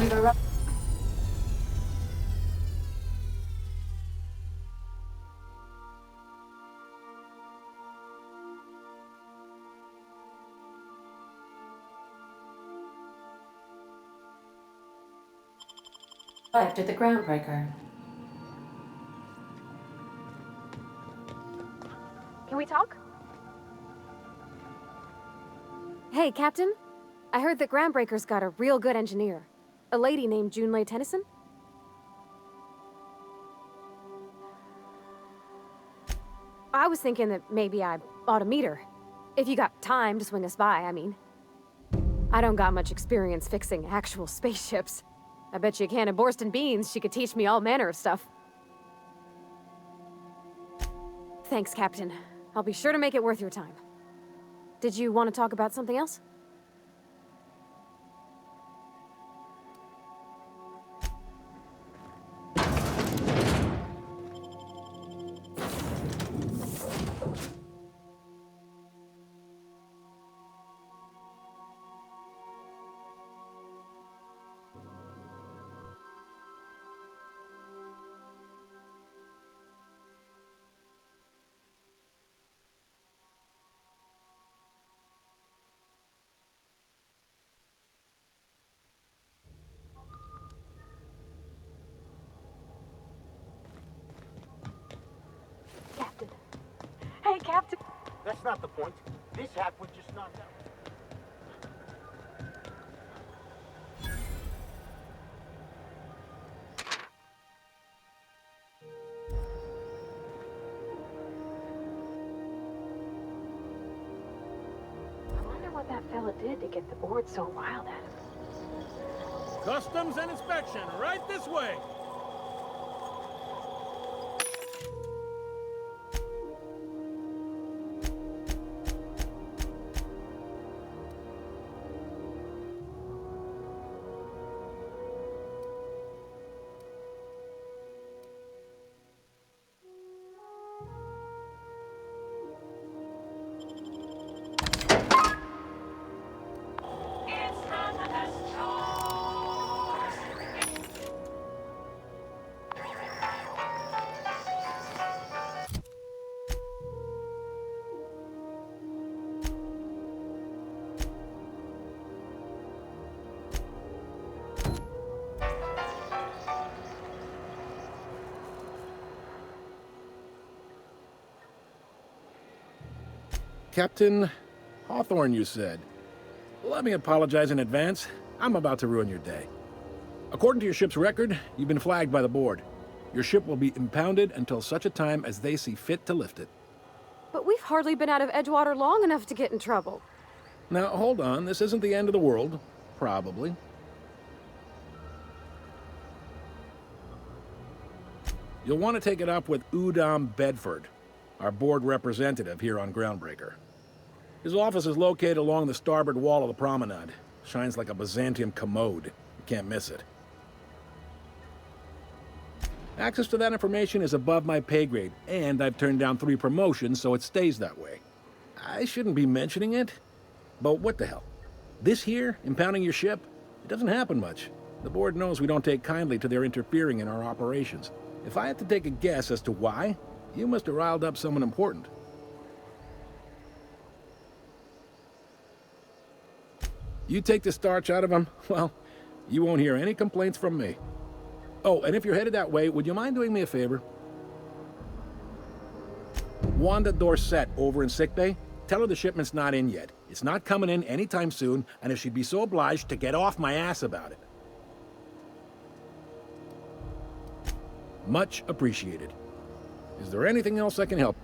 We've arrived. Arrived at the Groundbreaker. Can we talk? Hey, Captain. I heard that Groundbreaker's got a real good engineer. A lady named Junlei Tennyson? I was thinking that maybe I ought to meet her. If you got time to swing us by, I mean. I don't got much experience fixing actual spaceships. I bet you a can of Borston beans she could teach me all manner of stuff. Thanks, Captain. I'll be sure to make it worth your time. Did you want to talk about something else? Captain. Hey, Captain. That's not the point. This hack was just knocked out. I wonder what that fella did to get the board so riled at him. Customs and inspection, right this way. Captain Hawthorne, you said. Let me apologize in advance. I'm about to ruin your day. According to your ship's record, you've been flagged by the board. Your ship will be impounded until such a time as they see fit to lift it. But we've hardly been out of Edgewater long enough to get in trouble. Now, hold on. This isn't the end of the world. Probably. You'll want to take it up with Udom Bedford, our board representative here on Groundbreaker. His office is located along the starboard wall of the promenade. Shines like a Byzantium commode. You can't miss it. Access to that information is above my pay grade, and I've turned down 3 promotions, so it stays that way. I shouldn't be mentioning it, but what the hell? This here, impounding your ship, it doesn't happen much. The board knows we don't take kindly to their interfering in our operations. If I had to take a guess as to why, you must have riled up someone important. You take the starch out of them, well, you won't hear any complaints from me. Oh, and if you're headed that way, would you mind doing me a favor? Wanda Dorset over in sickbay, tell her the shipment's not in yet. It's not coming in anytime soon, and if she'd be so obliged to get off my ass about it. Much appreciated. Is there anything else I can help?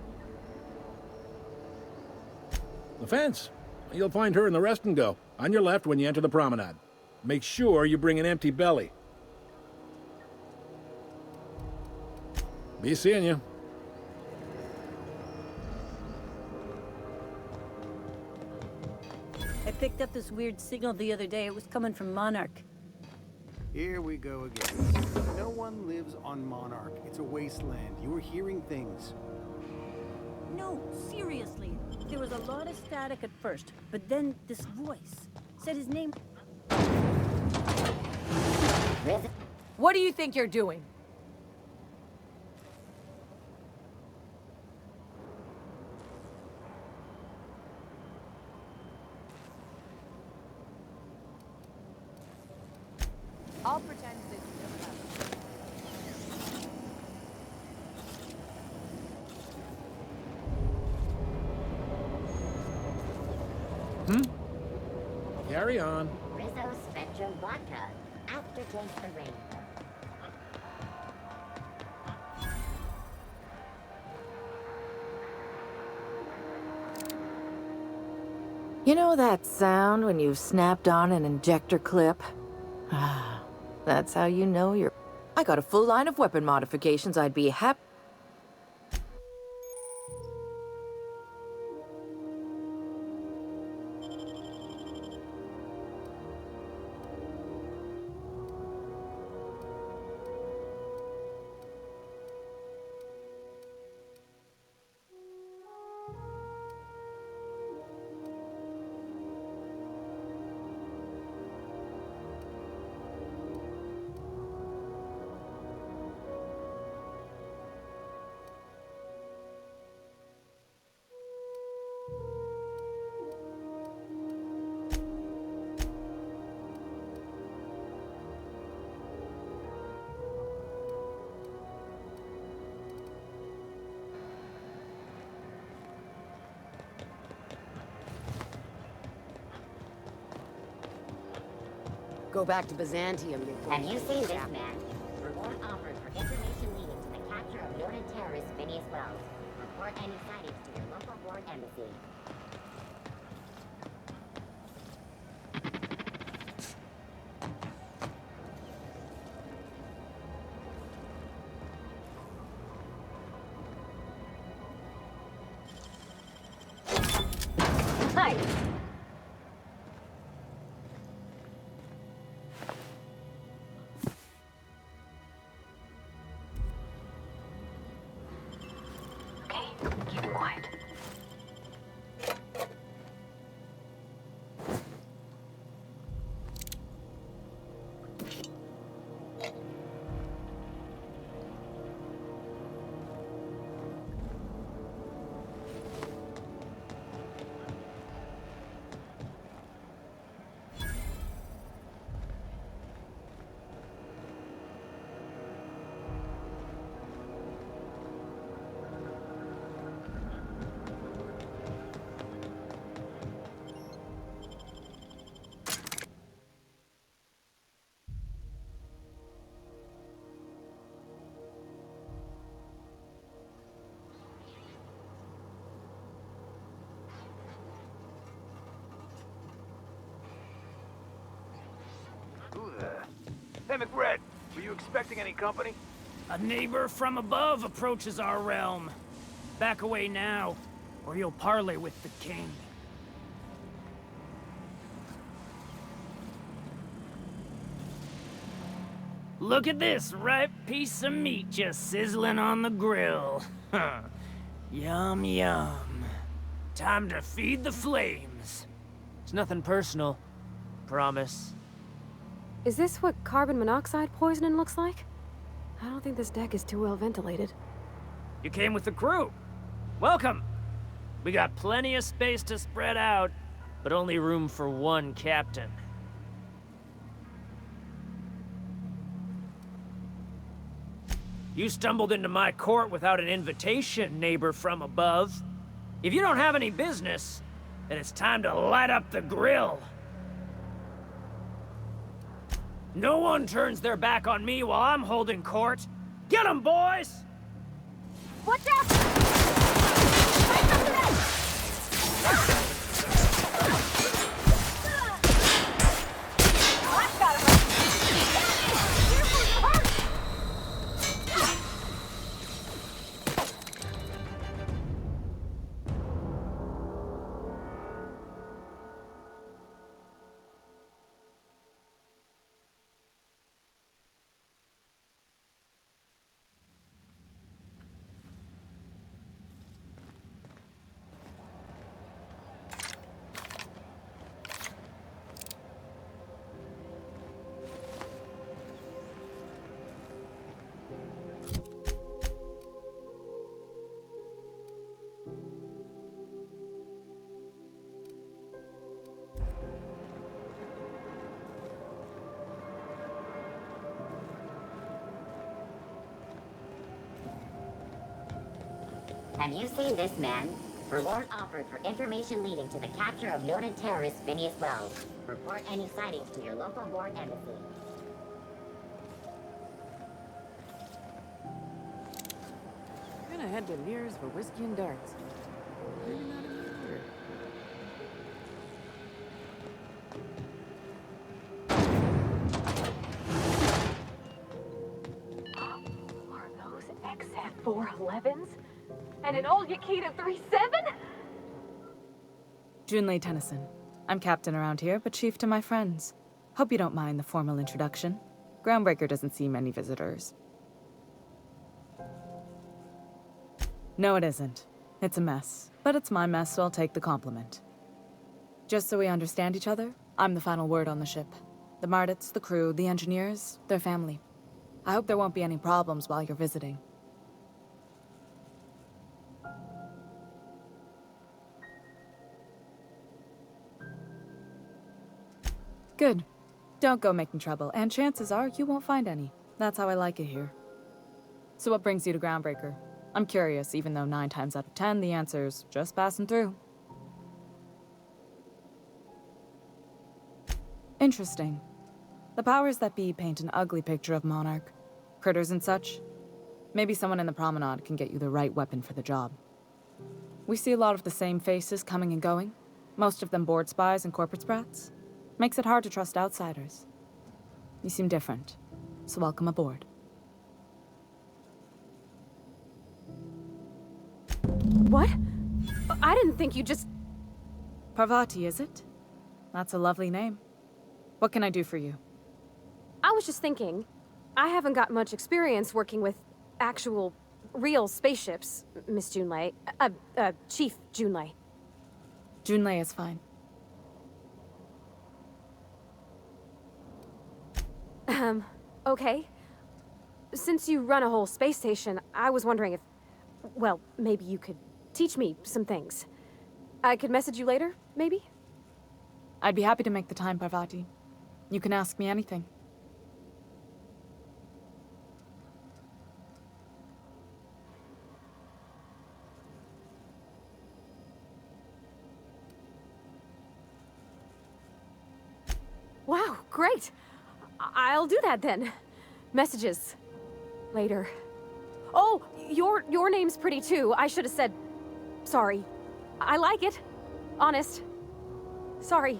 The fence. You'll find her in the rest and go, on your left when you enter the promenade. Make sure you bring an empty belly. Be seeing you. I picked up this weird signal the other day. It was coming from Monarch. Here we go again. No one lives on Monarch. It's a wasteland. You were hearing things. No, seriously. There was a lot of static at first, but then this voice said his name. What do you think you're doing? I'll pretend this never happened. Carry on. Rizzo Spectrum Vodka. Aftertaste the rain. You know that sound when you've snapped on an injector clip? That's how you know you're... I got a full line of weapon modifications I'd be happy... Go back to Byzantium, you Have you seen this man? Reward offered for information leading to the capture of noted terrorist Phineas Wells. Report any sightings to your local board embassy. Hi. Okay, keep it quiet. Who the... Hey, McBride, were you expecting any company? A neighbor from above approaches our realm. Back away now, or you'll parley with the king. Look at this ripe piece of meat just sizzling on the grill. Yum, yum. Time to feed the flames. It's nothing personal. Promise. Is this what carbon monoxide poisoning looks like? I don't think this deck is too well ventilated. You came with the crew. Welcome. We got plenty of space to spread out, but only room for one captain. You stumbled into my court without an invitation, neighbor from above. If you don't have any business, then it's time to light up the grill. No one turns their back on me while I'm holding court. Get 'em, boys! Watch out! Have you seen this man? Reward offered for information leading to the capture of noted terrorist Phineas Wells. Report any sightings to your local board embassy. I'm gonna head to Nears for whiskey and darts. Maybe not in the order. Are those XF411s? And an old Yakita 37? Junlei Tennyson. I'm captain around here, but chief to my friends. Hope you don't mind the formal introduction. Groundbreaker doesn't see many visitors. No, it isn't. It's a mess. But it's my mess, so I'll take the compliment. Just so we understand each other, I'm the final word on the ship. The Mardits, the crew, the engineers, their family. I hope there won't be any problems while you're visiting. Good. Don't go making trouble, and chances are you won't find any. That's how I like it here. So what brings you to Groundbreaker? I'm curious, even though 9 times out of 10 the answer's just passing through. Interesting. The powers that be paint an ugly picture of Monarch. Critters and such. Maybe someone in the promenade can get you the right weapon for the job. We see a lot of the same faces coming and going. Most of them board spies and corporate sprats. Makes it hard to trust outsiders. You seem different, so welcome aboard. What? I didn't think you just... Parvati, is it? That's a lovely name. What can I do for you? I was just thinking, I haven't got much experience working with actual, real spaceships, Miss Junlei. Chief Junlei. Junlei is fine. Okay. Since you run a whole space station, I was wondering if... Well, maybe you could teach me some things. I could message you later, maybe? I'd be happy to make the time, Parvati. You can ask me anything. Wow, great! I'll do that then. Messages. Later. Oh, your name's pretty too. I should have said... Sorry. I like it. Honest. Sorry.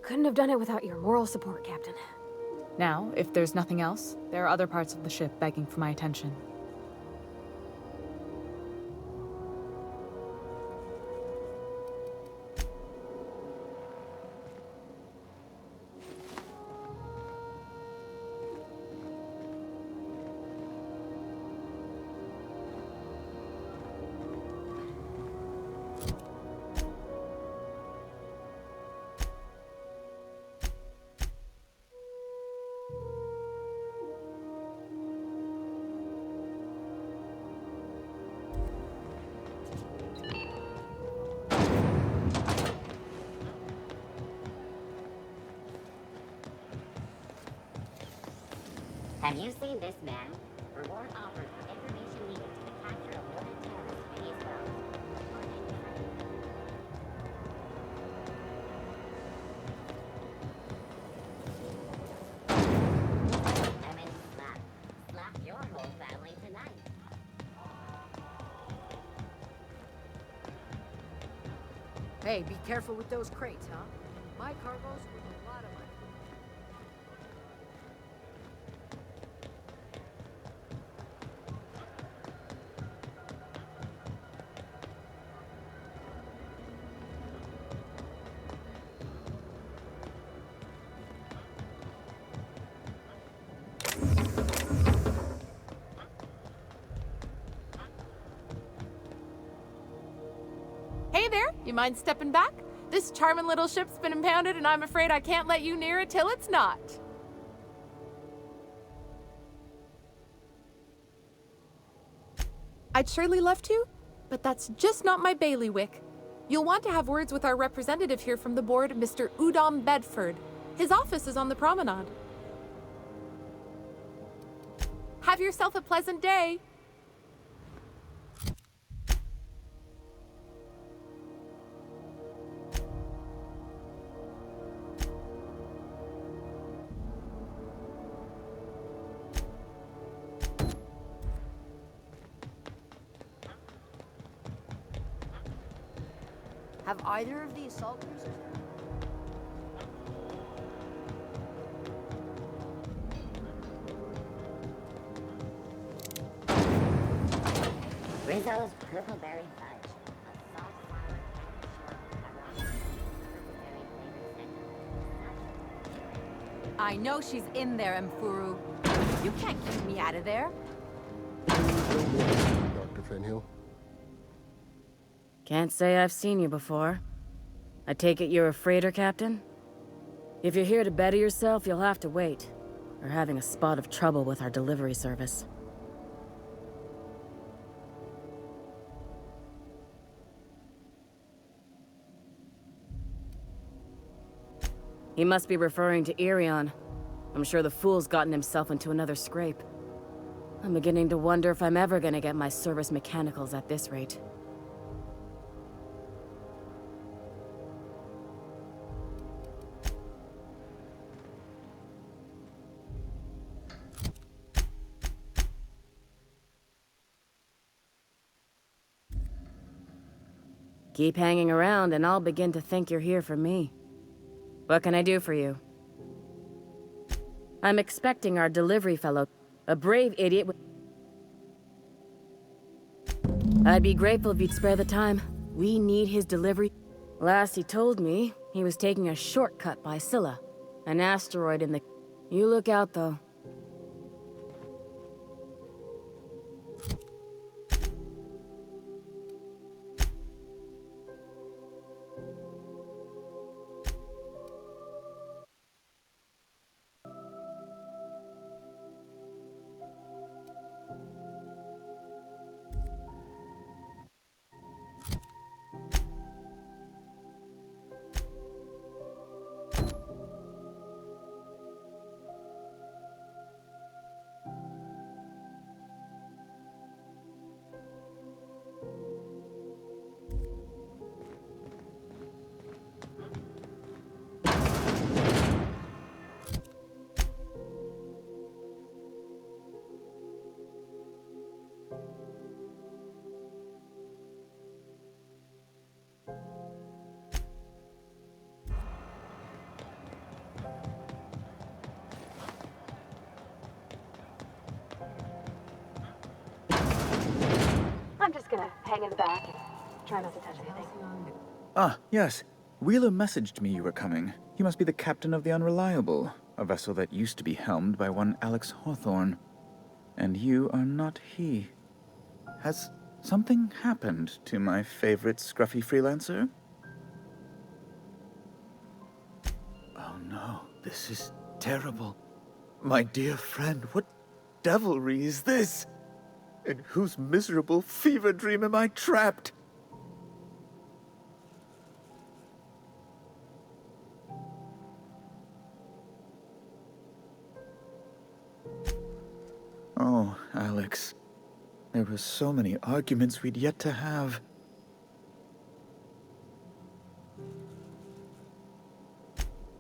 Couldn't have done it without your moral support, Captain. Now, if there's nothing else, there are other parts of the ship begging for my attention. Have you seen this man? Reward offered for information leading to the capture of noted terrorist Phineas Wells. Report any sightings. I mean, slap your whole family tonight. Hey, be careful with those crates, huh? My cargo's worth a lot of money. Hey there, you mind stepping back? This charming little ship's been impounded and I'm afraid I can't let you near it till it's not. I'd surely love to, but that's just not my bailiwick. You'll want to have words with our representative here from the board, Mr. Udom Bedford. His office is on the promenade. Have yourself a pleasant day. Have either of the assault cruisers? Rizzo's Purpleberry Fudge. A salt flour and short purpleberry flavored scent. I know she's in there, Mfuru. You can't keep me out of there. Dr. Fenhill. Can't say I've seen you before. I take it you're a freighter captain? If you're here to better yourself, you'll have to wait. We're having a spot of trouble with our delivery service. He must be referring to Irion. I'm sure the fool's gotten himself into another scrape. I'm beginning to wonder if I'm ever gonna get my service mechanicals at this rate. Keep hanging around and I'll begin to think you're here for me. What can I do for you? I'm expecting our delivery fellow, a brave idiot with... I'd be grateful if you'd spare the time. We need his delivery. Last he told me, he was taking a shortcut by Scylla, an asteroid in the... You look out, though. I'm just gonna hang in the back and try not to touch anything. Ah, yes. Wheeler messaged me you were coming. You must be the captain of the Unreliable, a vessel that used to be helmed by one Alex Hawthorne. And you are not he. Has something happened to my favorite scruffy freelancer? Oh no, this is terrible. My dear friend, what devilry is this? In whose miserable fever dream am I trapped? Oh, Alex. There were so many arguments we'd yet to have.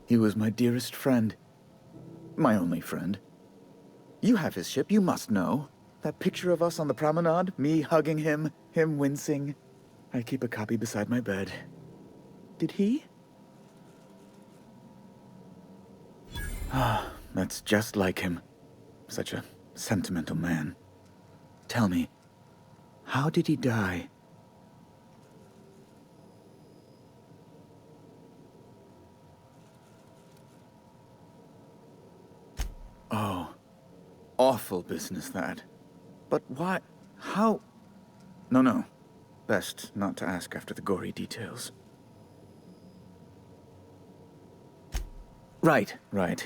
He was my dearest friend. My only friend. You have his ship, you must know. That picture of us on the promenade, me hugging him, him wincing. I keep a copy beside my bed. Did he? Ah, that's just like him. Such a sentimental man. Tell me, how did he die? Oh, awful business that. But why? How? No. Best not to ask after the gory details. Right.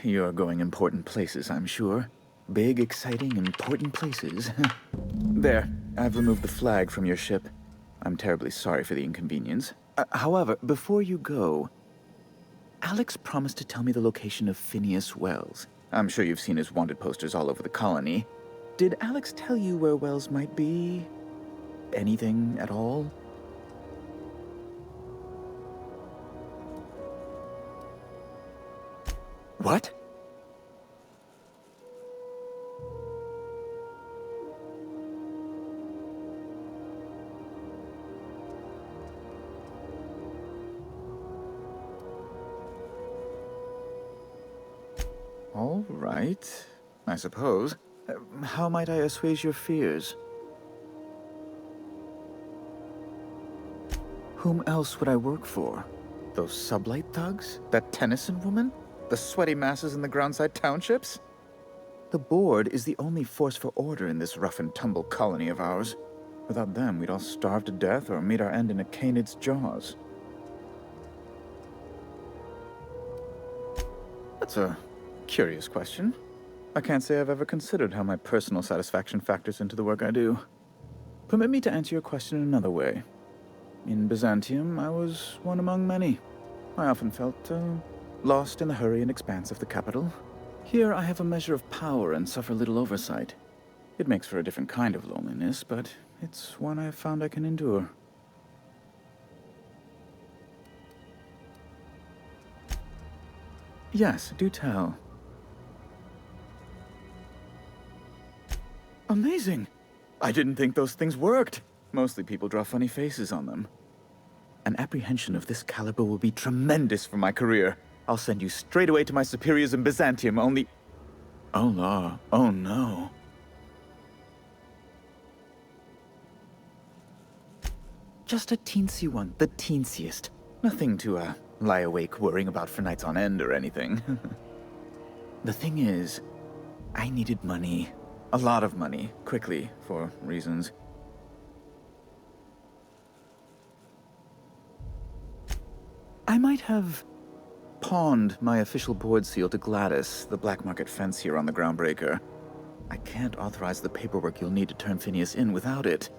You're going important places, I'm sure. Big, exciting, important places. There, I've removed the flag from your ship. I'm terribly sorry for the inconvenience. However, before you go, Alex promised to tell me the location of Phineas Wells. I'm sure you've seen his wanted posters all over the colony. Did Alex tell you where Wells might be? Anything at all? What? All right, I suppose. How might I assuage your fears? Whom else would I work for? Those sublight thugs? That Tennyson woman? The sweaty masses in the groundside townships? The board is the only force for order in this rough-and-tumble colony of ours. Without them, we'd all starve to death or meet our end in a canid's jaws. That's a curious question. I can't say I've ever considered how my personal satisfaction factors into the work I do. Permit me to answer your question in another way. In Byzantium, I was one among many. I often felt lost in the hurry and expanse of the capital. Here I have a measure of power and suffer little oversight. It makes for a different kind of loneliness, but it's one I have found I can endure. Yes, do tell. Amazing! I didn't think those things worked. Mostly people draw funny faces on them. An apprehension of this caliber will be tremendous for my career. I'll send you straight away to my superiors in Byzantium, only... Oh, law. Oh, no. Just a teensy one, the teensiest. Nothing to, lie awake worrying about for nights on end or anything. The thing is, I needed money. A lot of money, quickly, for reasons. I might have pawned my official board seal to Gladys, the black market fence here on the Groundbreaker. I can't authorize the paperwork you'll need to turn Phineas in without it.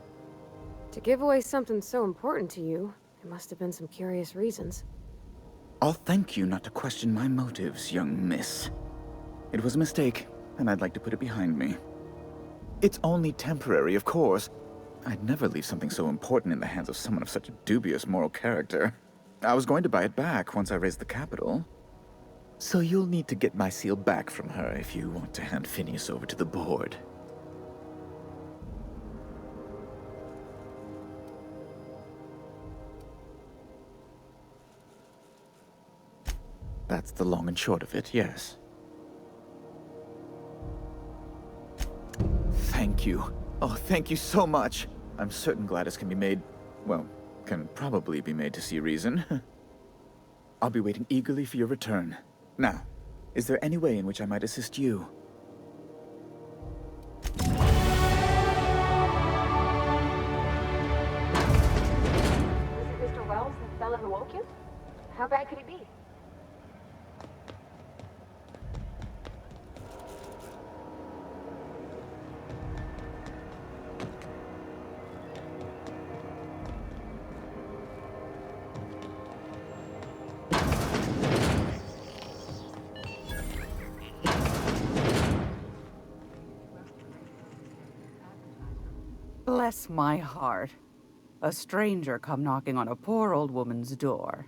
To give away something so important to you, there must have been some curious reasons. I'll thank you not to question my motives, young miss. It was a mistake, and I'd like to put it behind me. It's only temporary, of course. I'd never leave something so important in the hands of someone of such a dubious moral character. I was going to buy it back once I raised the capital. So you'll need to get my seal back from her if you want to hand Phineas over to the board. That's the long and short of it, yes. Thank you. Oh, thank you so much. I'm certain Gladys can be made, well, can probably be made to see reason. I'll be waiting eagerly for your return. Now, is there any way in which I might assist you? Is this Mr. Wells, the fella who woke you? How bad could he be? Bless my heart. A stranger come knocking on a poor old woman's door.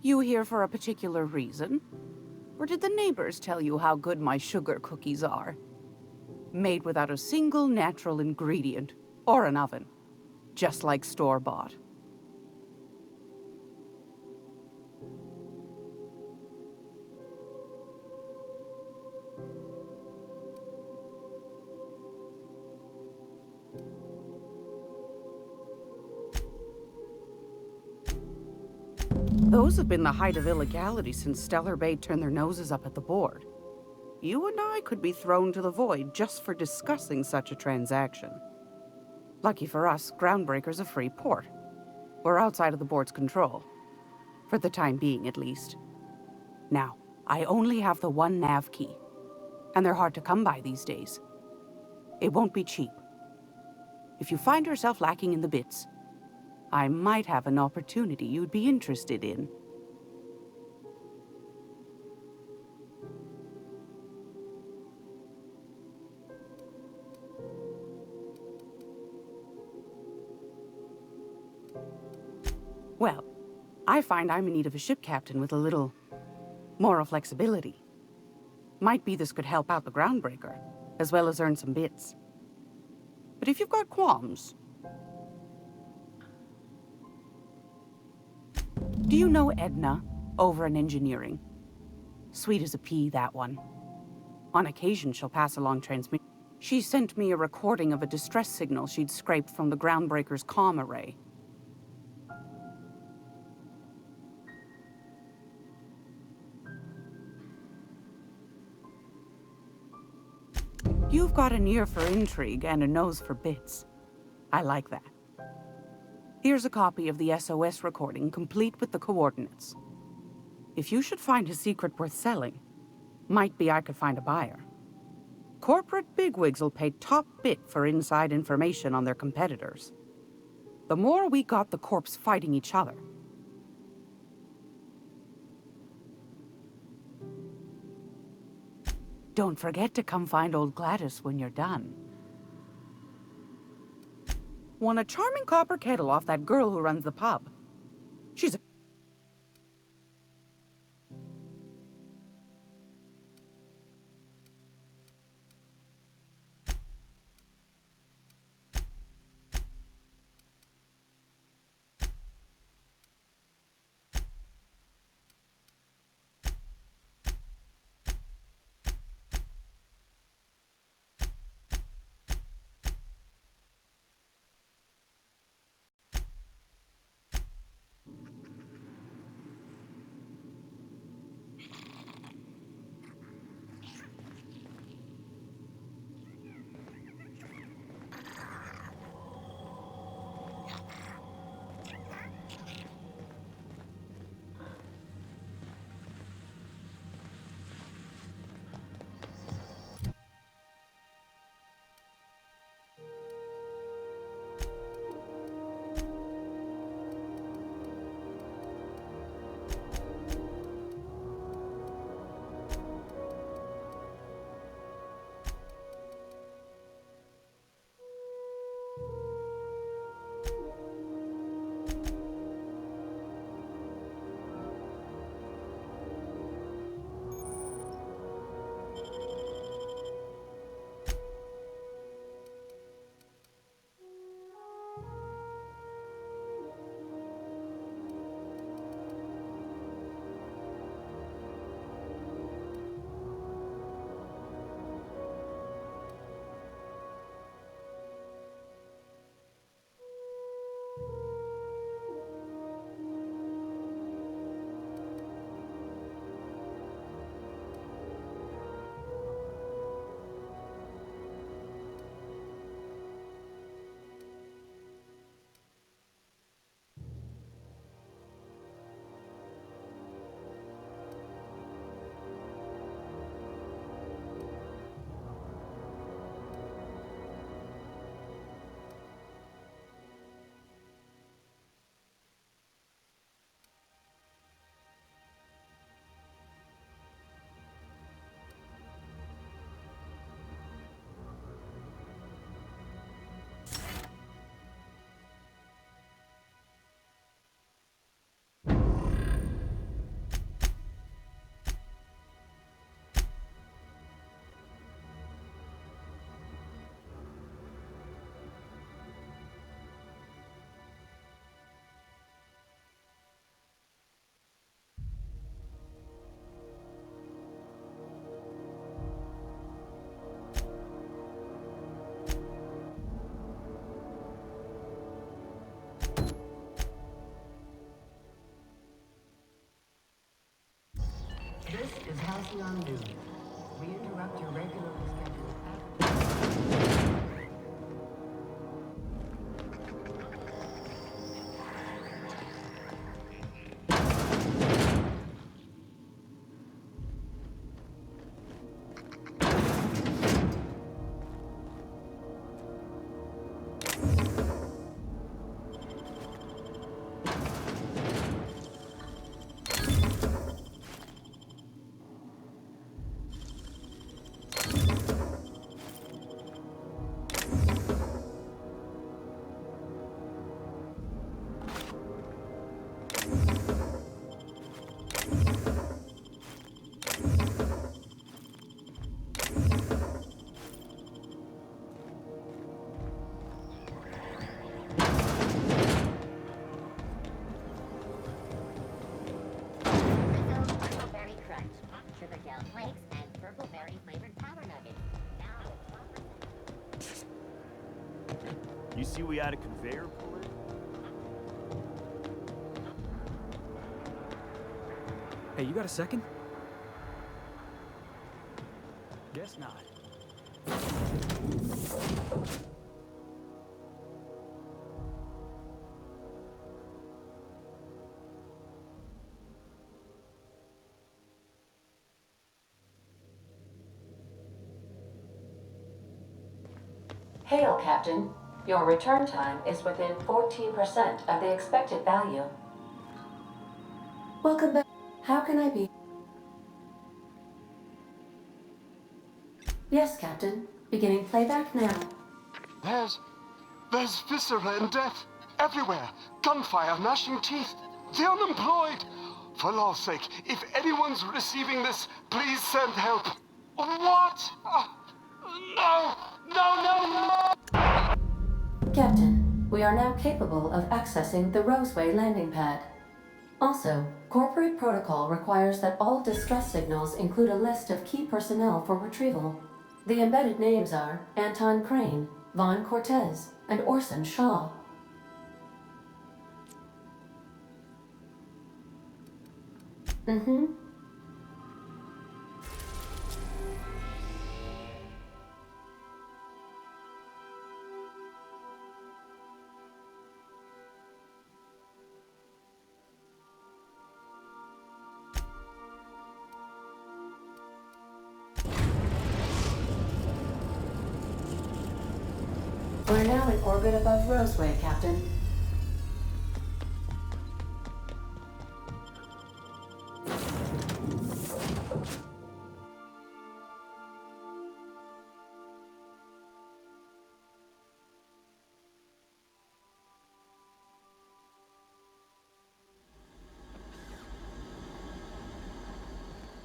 You here for a particular reason? Or did the neighbors tell you how good my sugar cookies are? Made without a single natural ingredient, or an oven. Just like store-bought. Those have been the height of illegality since Stellar Bay turned their noses up at the board. You and I could be thrown to the void just for discussing such a transaction. Lucky for us, Groundbreaker's a free port. We're outside of the board's control. For the time being, at least. Now, I only have the one nav key. And they're hard to come by these days. It won't be cheap. If you find yourself lacking in the bits, I might have an opportunity you'd be interested in. Well, I find I'm in need of a ship captain with a little moral flexibility. Might be this could help out the Groundbreaker, as well as earn some bits. But if you've got qualms... Do you know Edna, over in engineering? Sweet as a pea, that one. On occasion, she'll pass along transmission. She sent me a recording of a distress signal she'd scraped from the Groundbreaker's comm array. You've got an ear for intrigue and a nose for bits. I like that. Here's a copy of the SOS recording, complete with the coordinates. If you should find a secret worth selling, might be I could find a buyer. Corporate bigwigs will pay top bit for inside information on their competitors. The more we got the corps fighting each other. Don't forget to come find old Gladys when you're done. Won a charming copper kettle off that girl who runs the pub. She's a... This is Halcyon News. We interrupt your regularly scheduled advertising. You see we had a conveyor pull in? Hey, you got a second? Guess not. Hail, Captain. Your return time is within 14% of the expected value. Welcome back. How can I be? Yes, Captain. Beginning playback now. There's viscera and death everywhere. Gunfire, gnashing teeth. The unemployed. For law's sake, if anyone's receiving this, please send help. What? No! No, no, no! Captain, we are now capable of accessing the Roseway landing pad. Also, corporate protocol requires that all distress signals include a list of key personnel for retrieval. The embedded names are Anton Crane, Vaughn Cortez, and Orson Shaw. Mm-hmm. We're now in orbit above Roseway, Captain.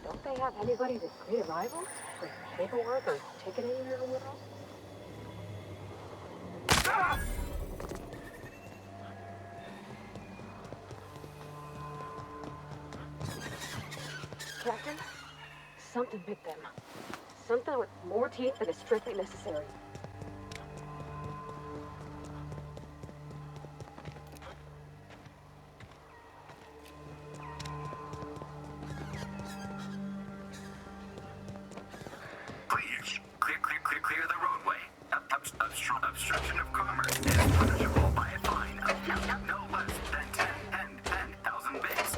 Don't they have anybody to greet arrivals? With paperwork or ticketing or whatever? Captain, something bit them. Something with more teeth than is strictly necessary. Please, clear the roadway. Obstruction of commerce is punishable by a fine of no less than 10,000 bits.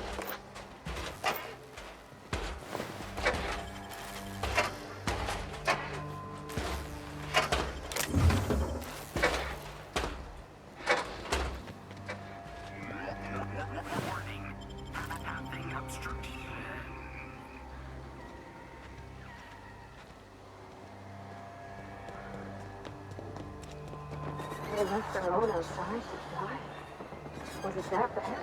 Warning, having obstruction. They left their own outside to die? Was it that bad?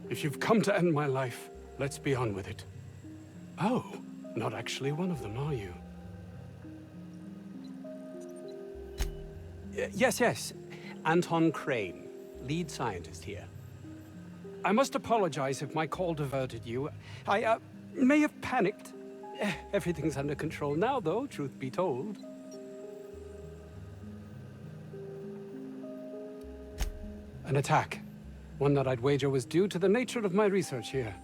If you've come to end my life, let's be on with it. Oh, not actually one of them, are you? Yes. Anton Crane, lead scientist here. I must apologize if my call diverted you. I may have panicked. Everything's under control now, though, truth be told. An attack. One that I'd wager was due to the nature of my research here.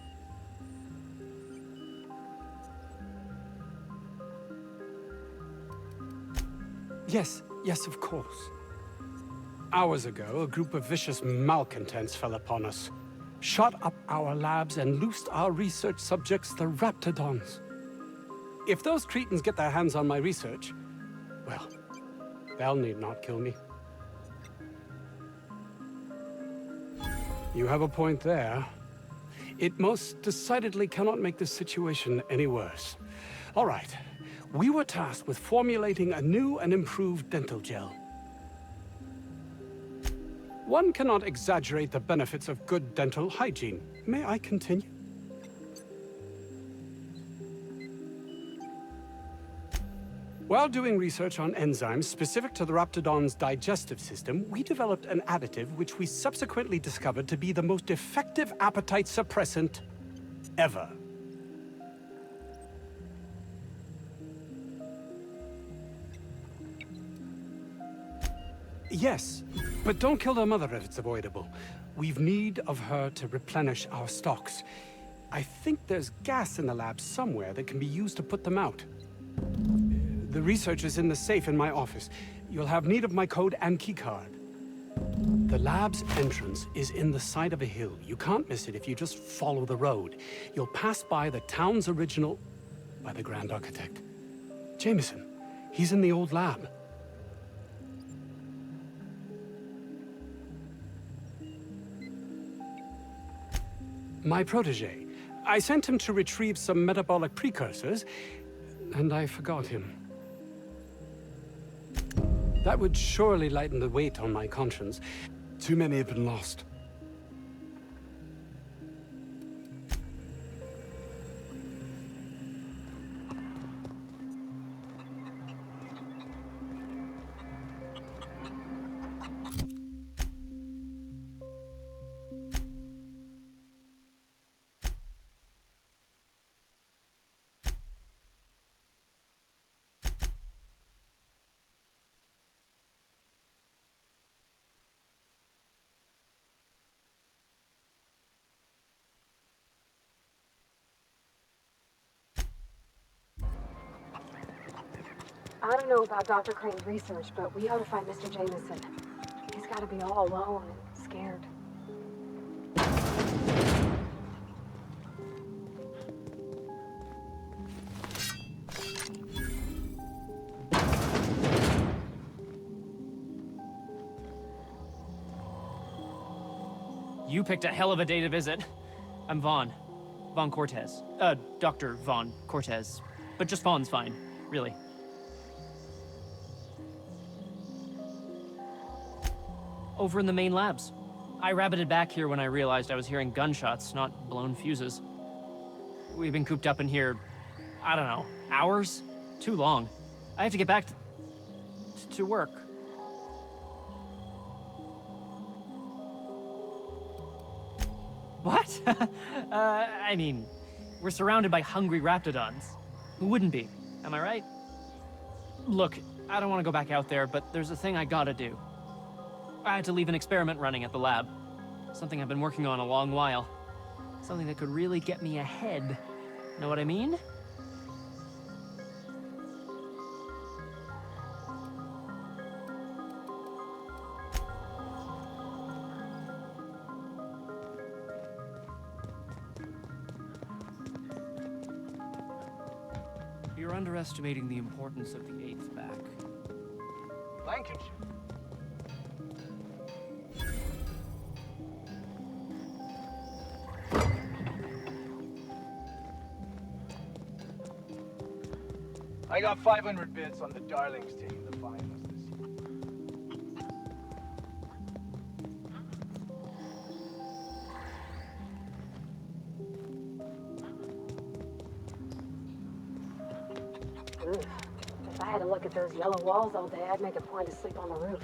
Yes, of course. Hours ago, a group of vicious malcontents fell upon us, shot up our labs, and loosed our research subjects, the Raptidons. If those cretins get their hands on my research, well, they'll need not kill me. You have a point there. It most decidedly cannot make the situation any worse. All right. We were tasked with formulating a new and improved dental gel. One cannot exaggerate the benefits of good dental hygiene. May I continue? While doing research on enzymes specific to the Raptidon's digestive system, we developed an additive which we subsequently discovered to be the most effective appetite suppressant ever. Yes, but don't kill their mother if it's avoidable. We've need of her to replenish our stocks. I think there's gas in the lab somewhere that can be used to put them out. The research is in the safe in my office. You'll have need of my code and keycard. The lab's entrance is in the side of a hill. You can't miss it if you just follow the road. You'll pass by the town's original... by the Grand Architect. Jameson. He's in the old lab. My protege. I sent him to retrieve some metabolic precursors, and I forgot him. That would surely lighten the weight on my conscience. Too many have been lost. I don't know about Dr. Crane's research, but we ought to find Mr. Jameson. He's got to be all alone and scared. You picked a hell of a day to visit. I'm Vaughn. Vaughn Cortez. Dr. Vaughn Cortez. But just Vaughn's fine, really. Over in the main labs. I rabbited back here when I realized I was hearing gunshots, not blown fuses. We've been cooped up in here, I don't know, hours? Too long. I have to get back to work. What? I mean, we're surrounded by hungry Raptidons. Who wouldn't be? Am I right? Look, I don't want to go back out there, but there's a thing I gotta do. I had to leave an experiment running at the lab. Something I've been working on a long while. Something that could really get me ahead. Know what I mean? You're underestimating the importance of the 8th back. Lancashire. I got 500 bits on the Darlings team to find us this year. If I had to look at those yellow walls all day, I'd make a point to sleep on the roof.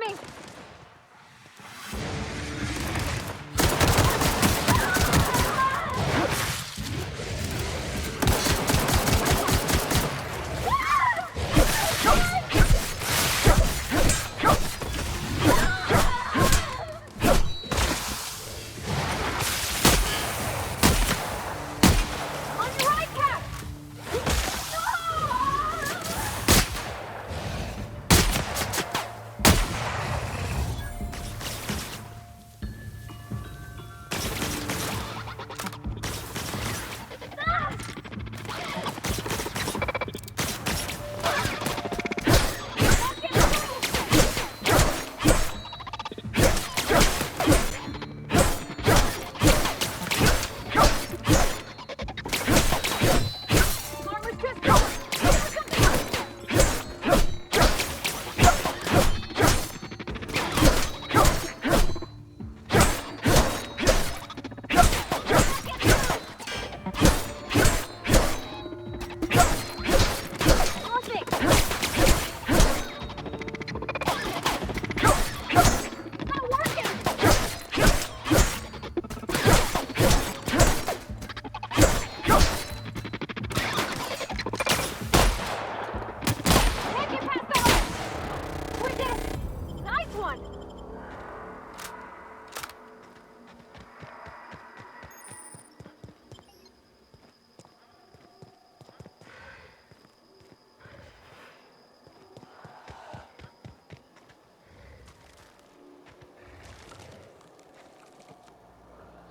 coming!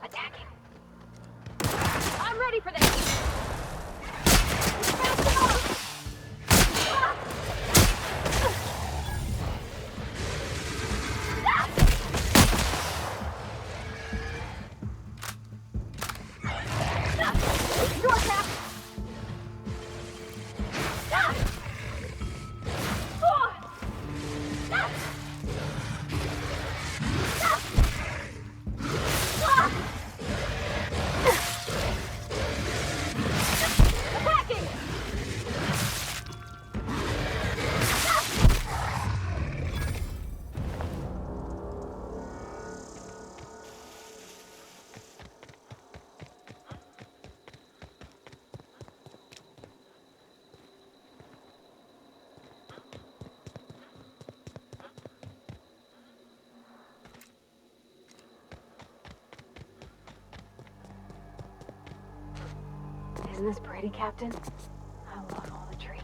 Attacking. I'm ready for this. Your attack. Isn't this pretty, Captain? I love all the trees.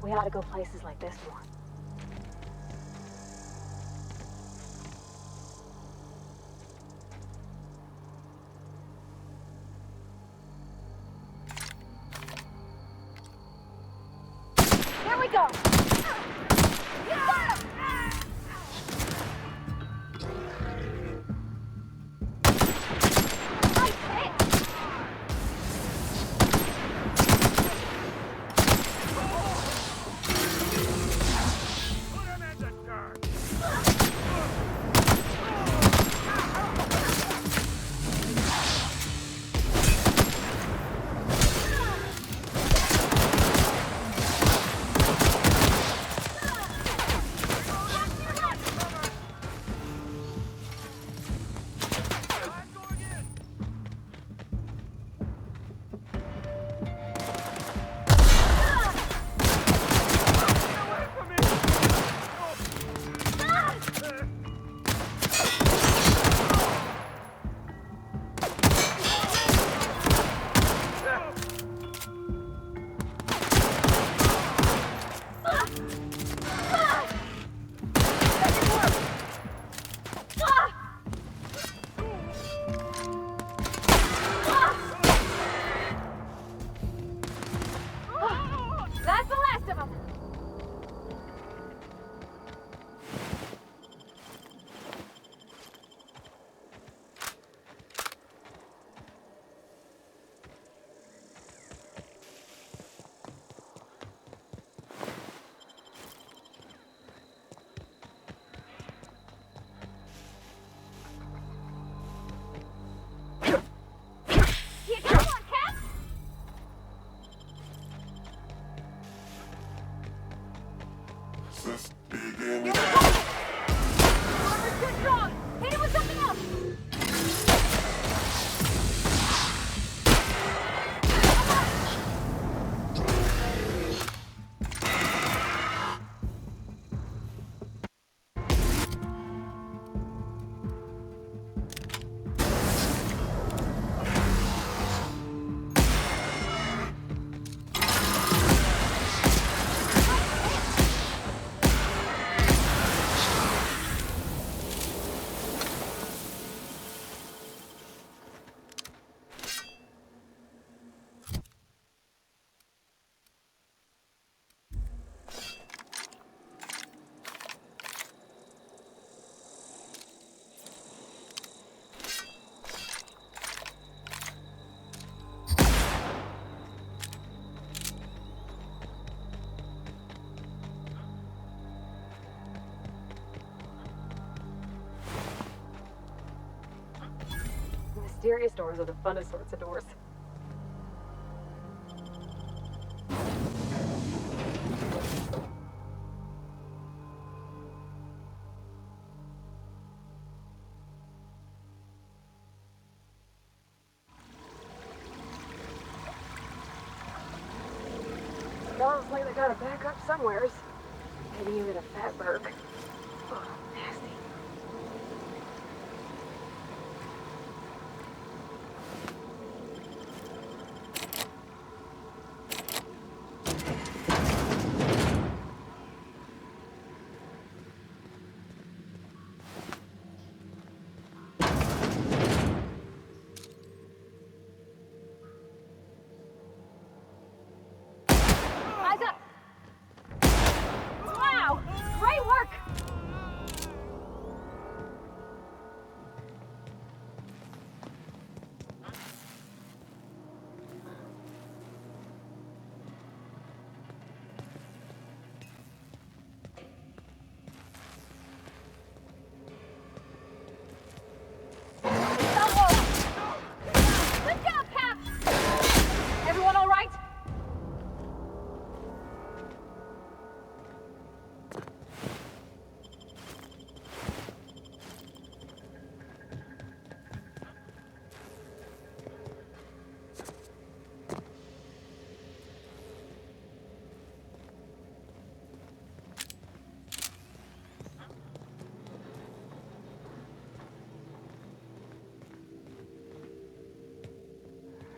We ought to go places like this more. Here we go! mysterious doors are the funnest sorts of doors. Sounds like they gotta back up somewheres. Maybe even a Fatberg. Oh, nasty. Eyes up! Wow! Great work! Good job, Cap! Everyone all right?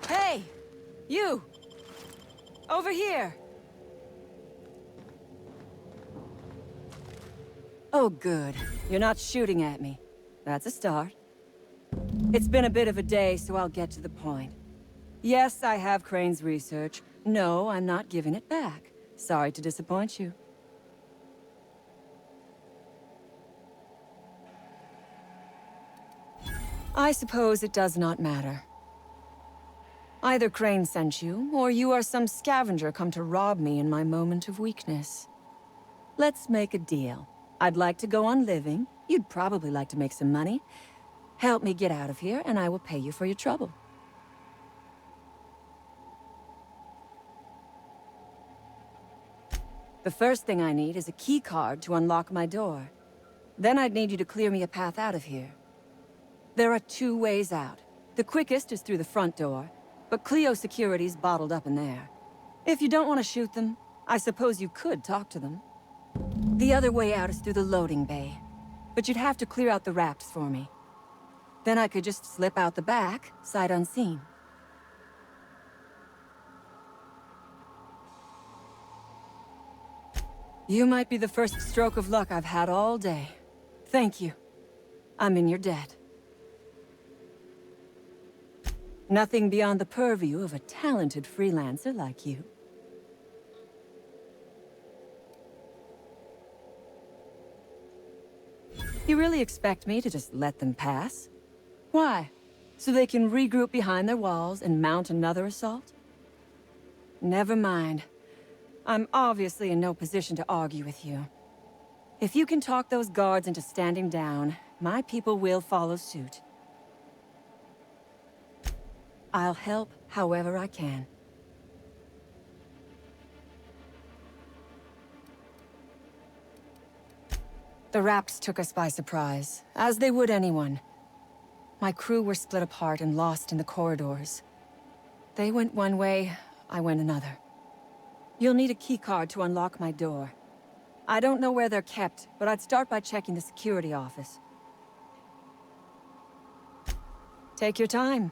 Hey! You! Over here! Oh, good. You're not shooting at me. That's a start. It's been a bit of a day, so I'll get to the point. Yes, I have Crane's research. No, I'm not giving it back. Sorry to disappoint you. I suppose it does not matter. Either Crane sent you, or you are some scavenger come to rob me in my moment of weakness. Let's make a deal. I'd like to go on living. You'd probably like to make some money. Help me get out of here, and I will pay you for your trouble. The first thing I need is a key card to unlock my door. Then I'd need you to clear me a path out of here. There are 2 ways out. The quickest is through the front door, but Cleo Security's bottled up in there. If you don't want to shoot them, I suppose you could talk to them. The other way out is through the loading bay, but you'd have to clear out the rafts for me. Then I could just slip out the back, sight unseen. You might be the first stroke of luck I've had all day. Thank you. I'm in your debt. Nothing beyond the purview of a talented freelancer like you. You really expect me to just let them pass? Why? So they can regroup behind their walls and mount another assault? Never mind. I'm obviously in no position to argue with you. If you can talk those guards into standing down, my people will follow suit. I'll help however I can. The Raps took us by surprise, as they would anyone. My crew were split apart and lost in the corridors. They went one way, I went another. You'll need a keycard to unlock my door. I don't know where they're kept, but I'd start by checking the security office. Take your time.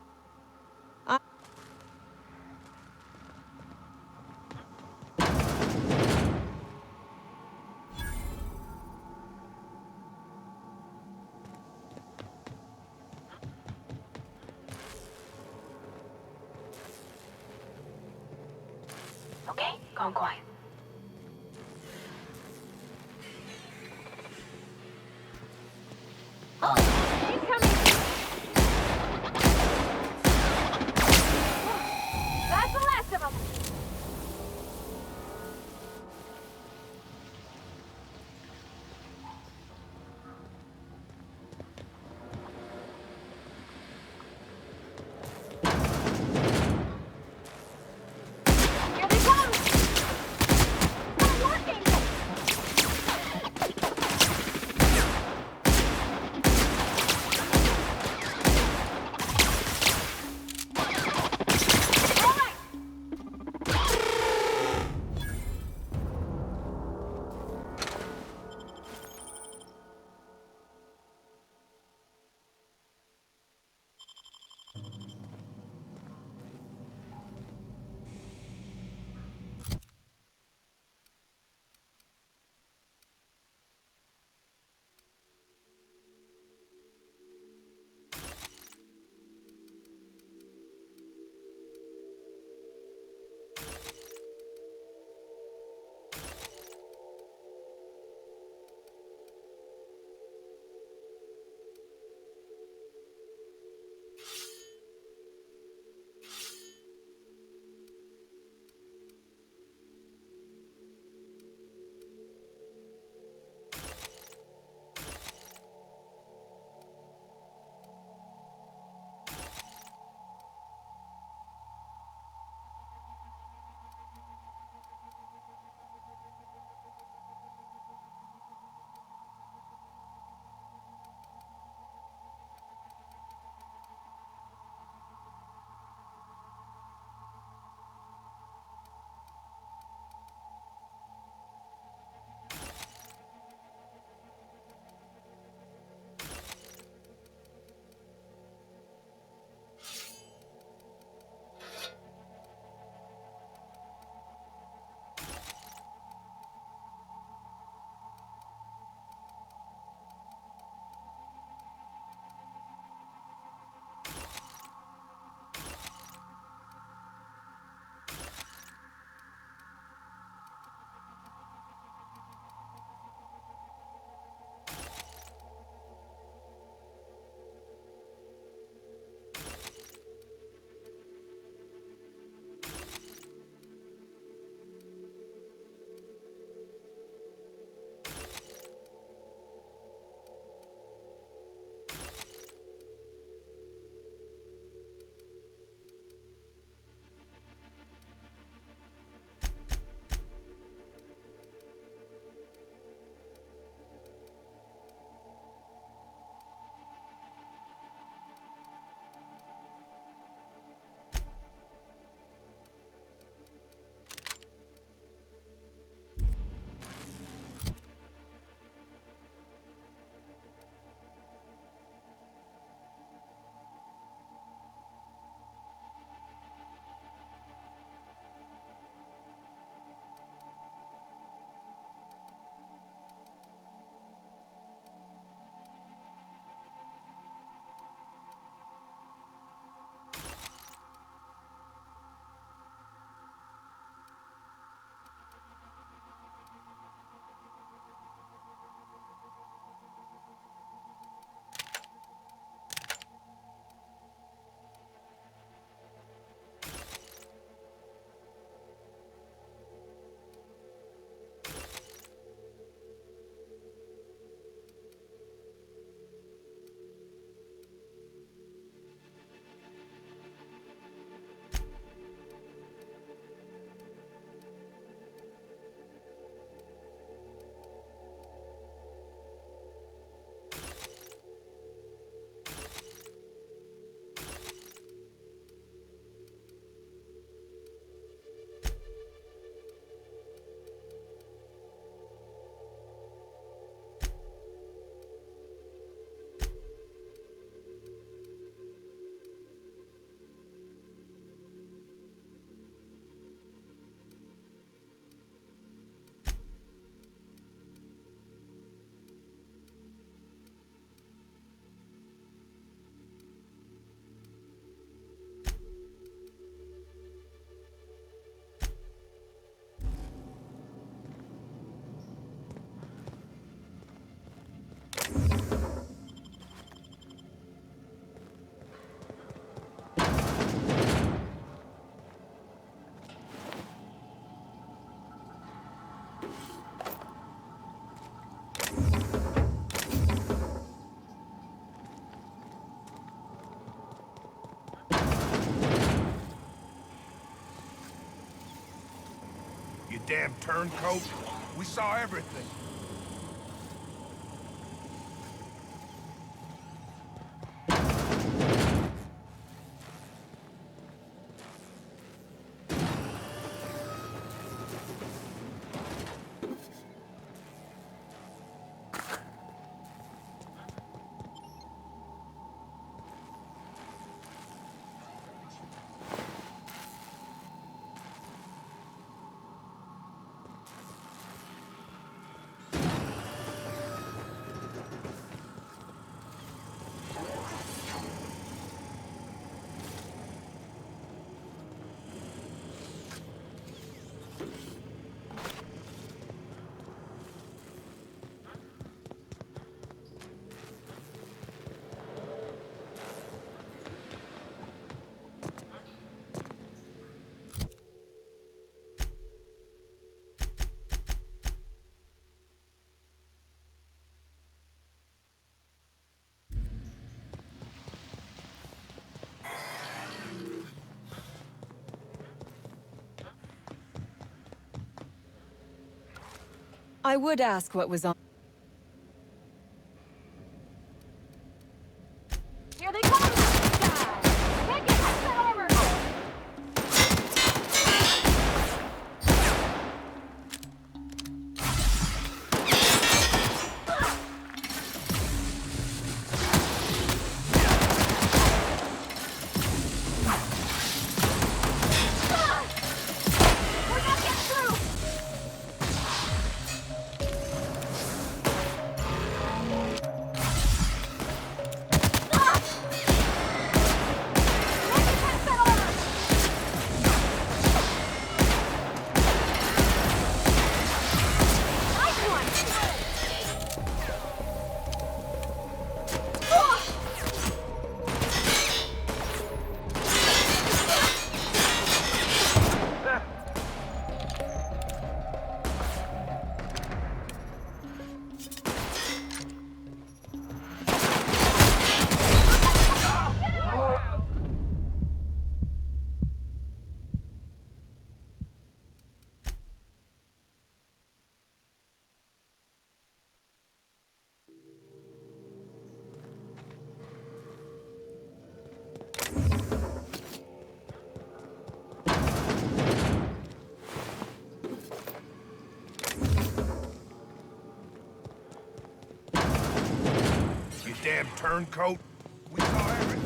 Okay, gone quiet. That's the last of them! damn turncoat. We saw everything. I would ask what was on. Here they come! Can't get past that armor! We're not getting through! You damn turncoat. We saw everything.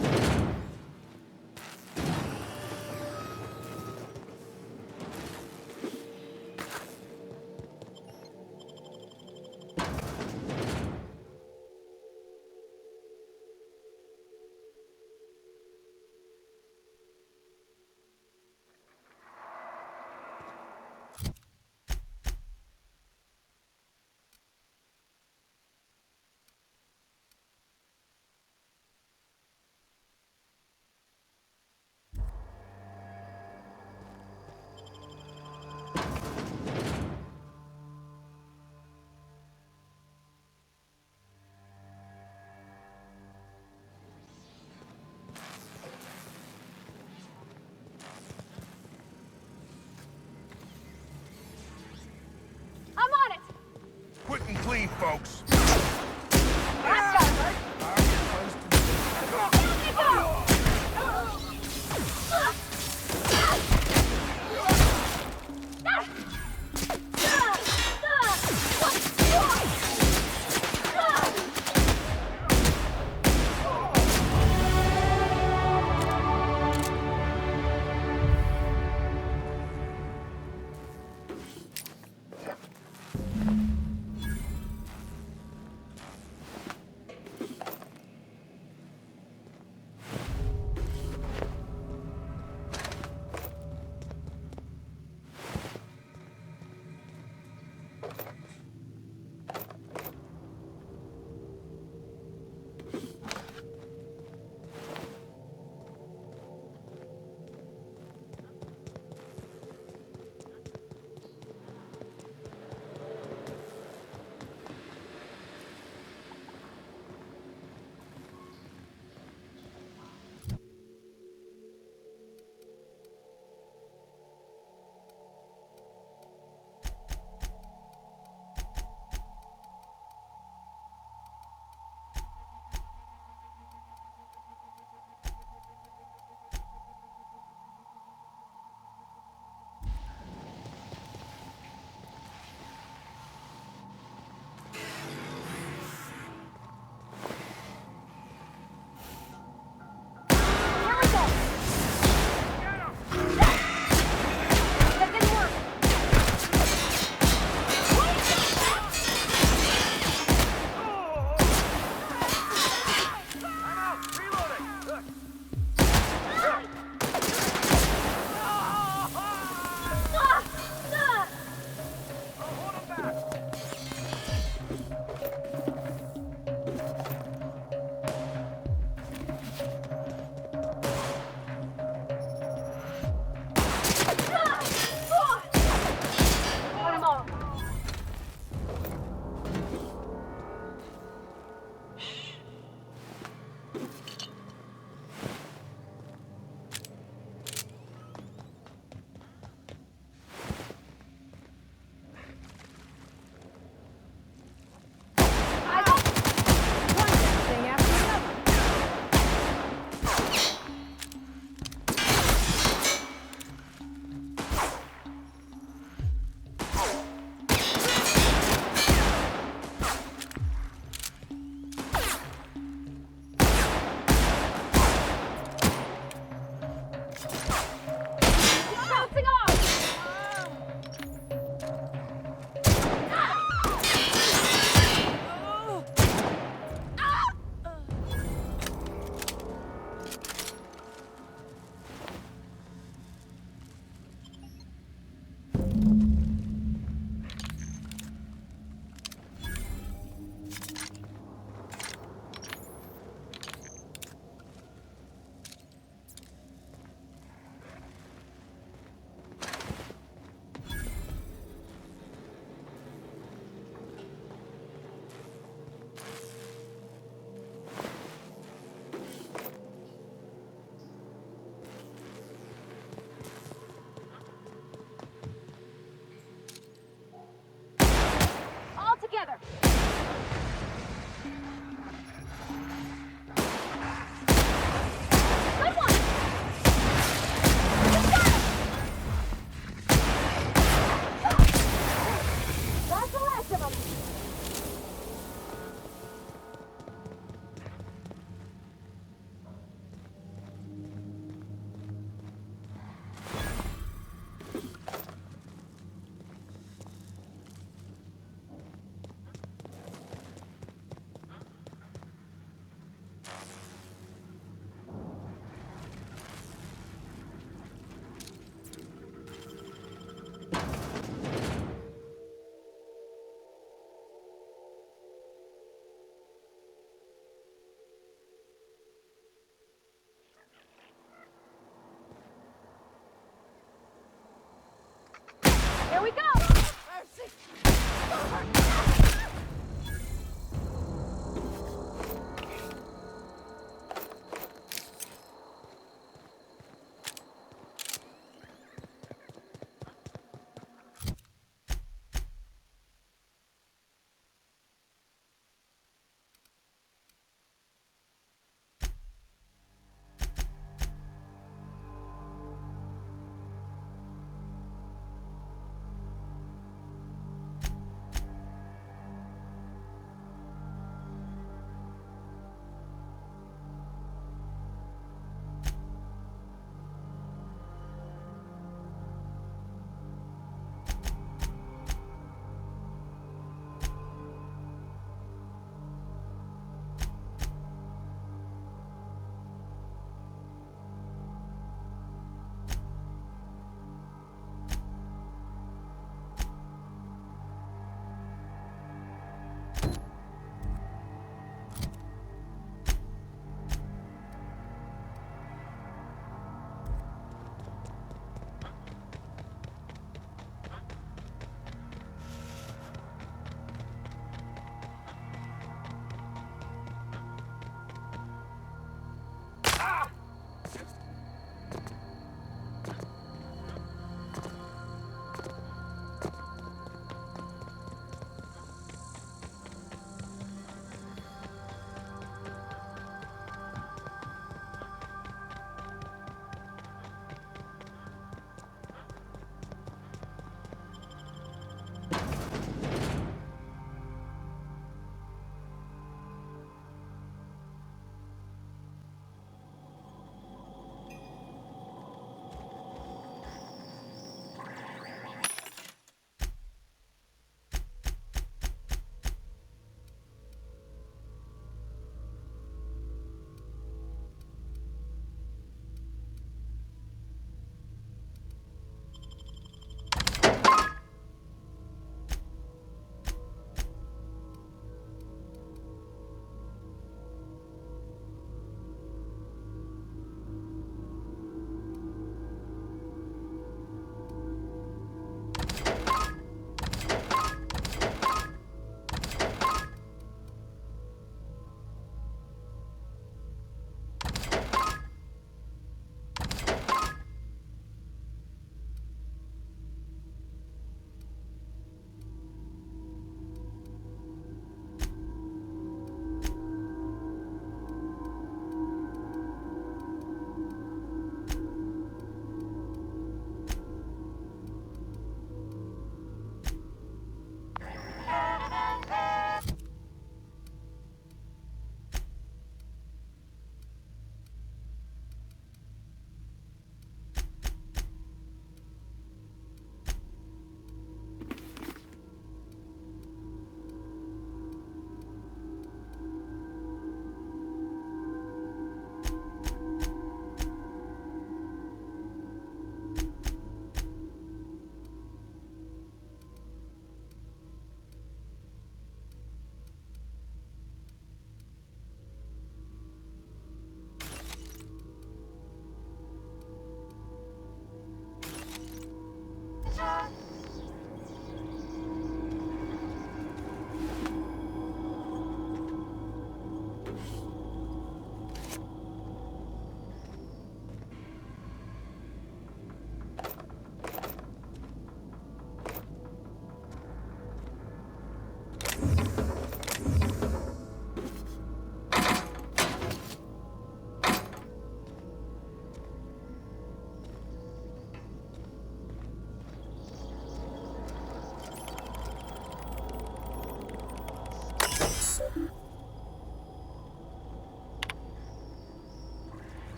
I'm on it! Quick and clean, folks. That's gotta hurt! Let me go! Here we go!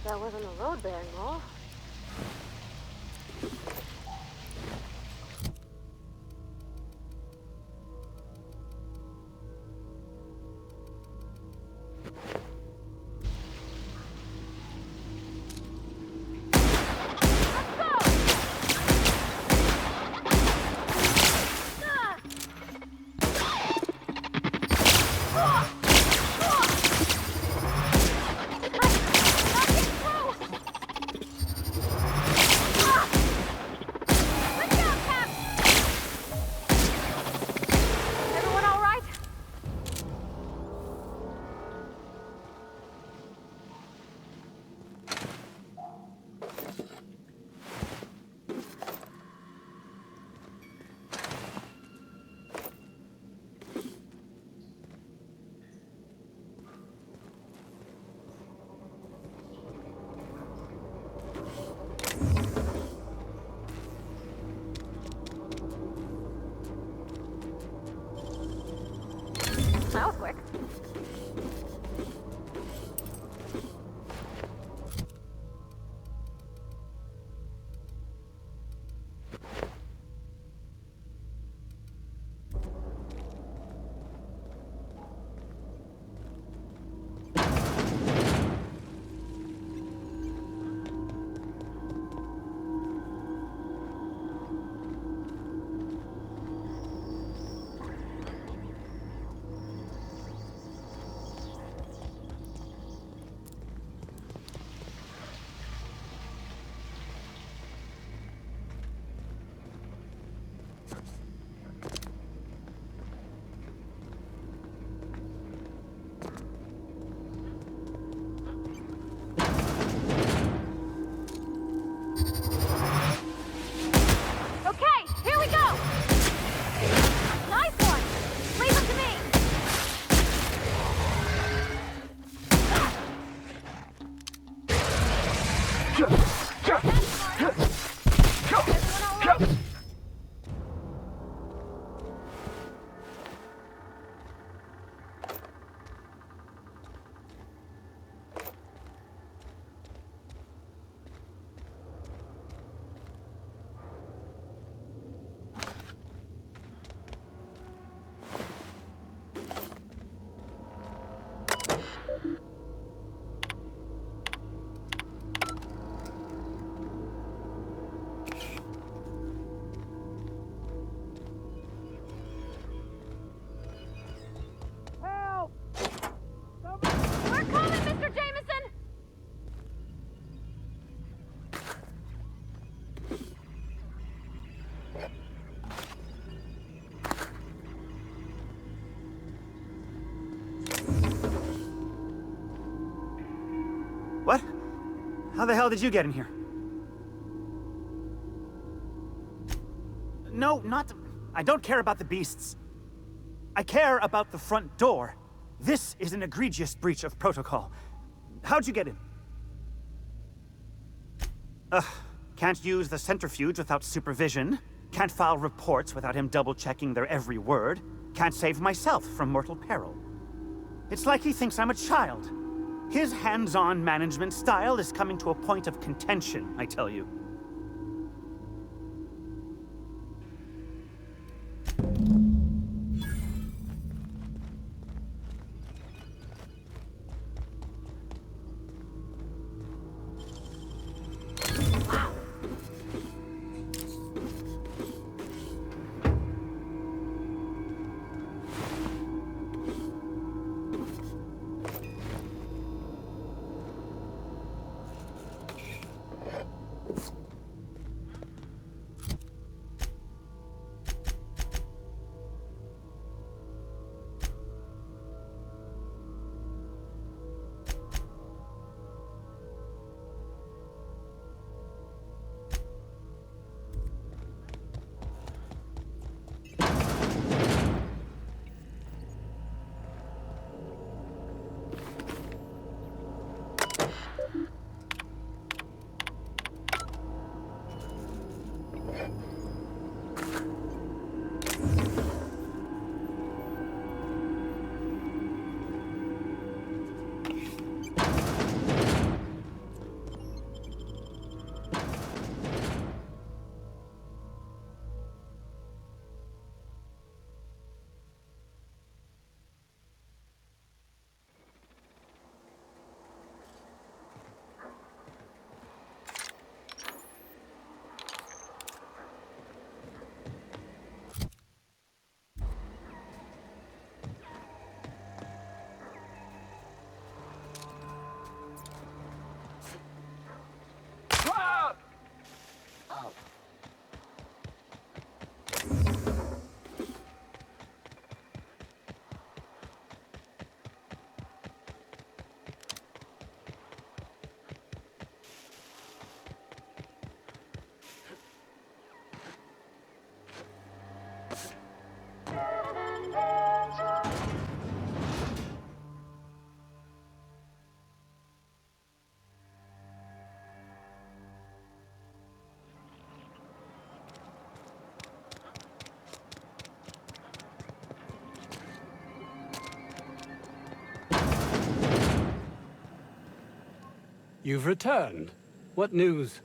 that wasn't a load-bearing roll. That was quick. What? How the hell did you get in here? No, not... I don't care about the beasts. I care about the front door. This is an egregious breach of protocol. How'd you get in? Can't use the centrifuge without supervision. Can't file reports without him double-checking their every word. Can't save myself from mortal peril. It's like he thinks I'm a child. His hands-on management style is coming to a point of contention, I tell you. out. You've returned. What news?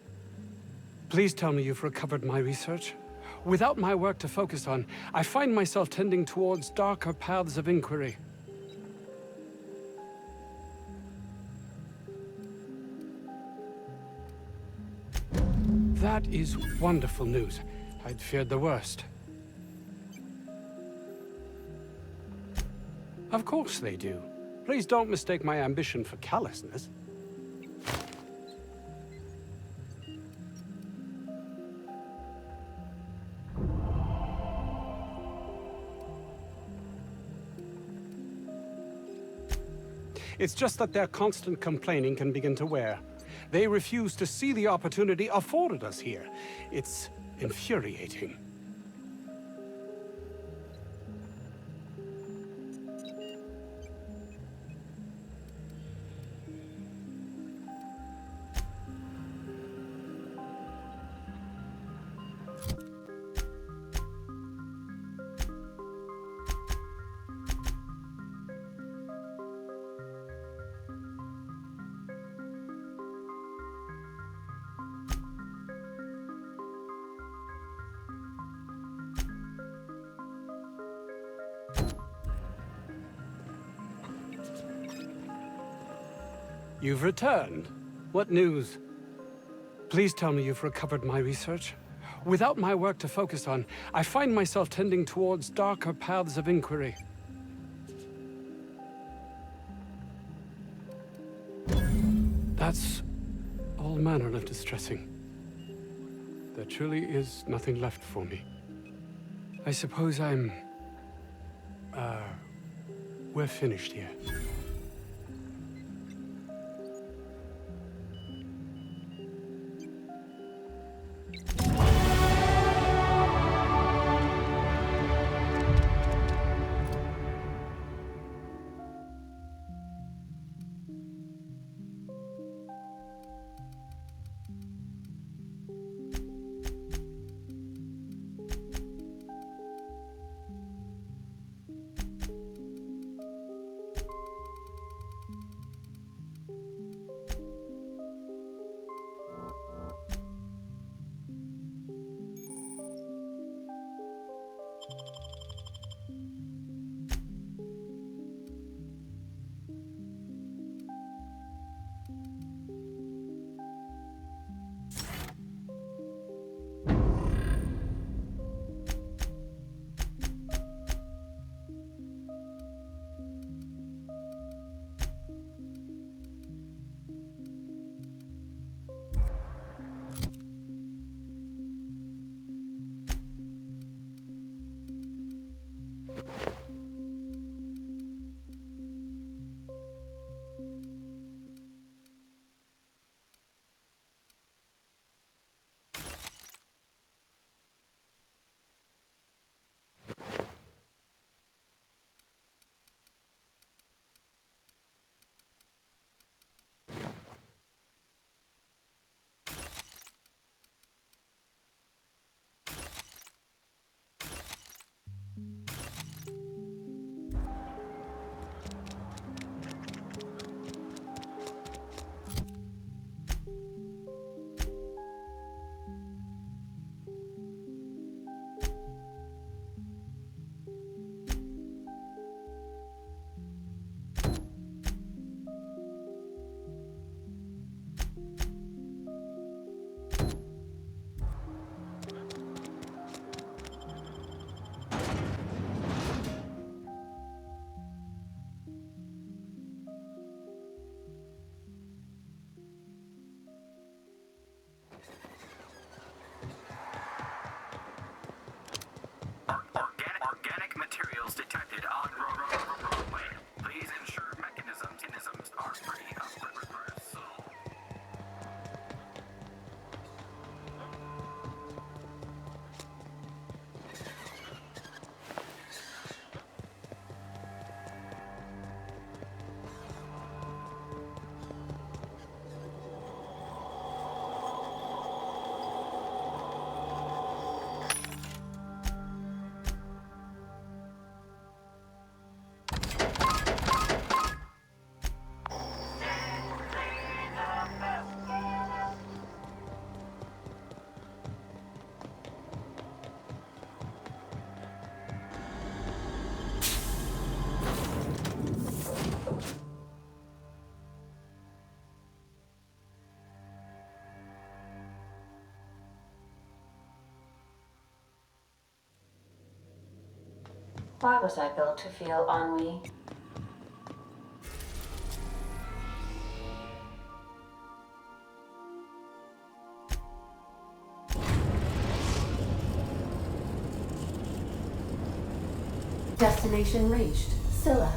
Please tell me you've recovered my research. Without my work to focus on, I find myself tending towards darker paths of inquiry. That is wonderful news. I'd feared the worst. Of course they do. Please don't mistake my ambition for callousness. It's just that their constant complaining can begin to wear. They refuse to see the opportunity afforded us here. It's infuriating. You've returned. What news? Please tell me you've recovered my research. Without my work to focus on, I find myself tending towards darker paths of inquiry. That's all manner of distressing. There truly is nothing left for me. I suppose we're finished here. Why was I built to feel ennui? Destination reached. Scylla.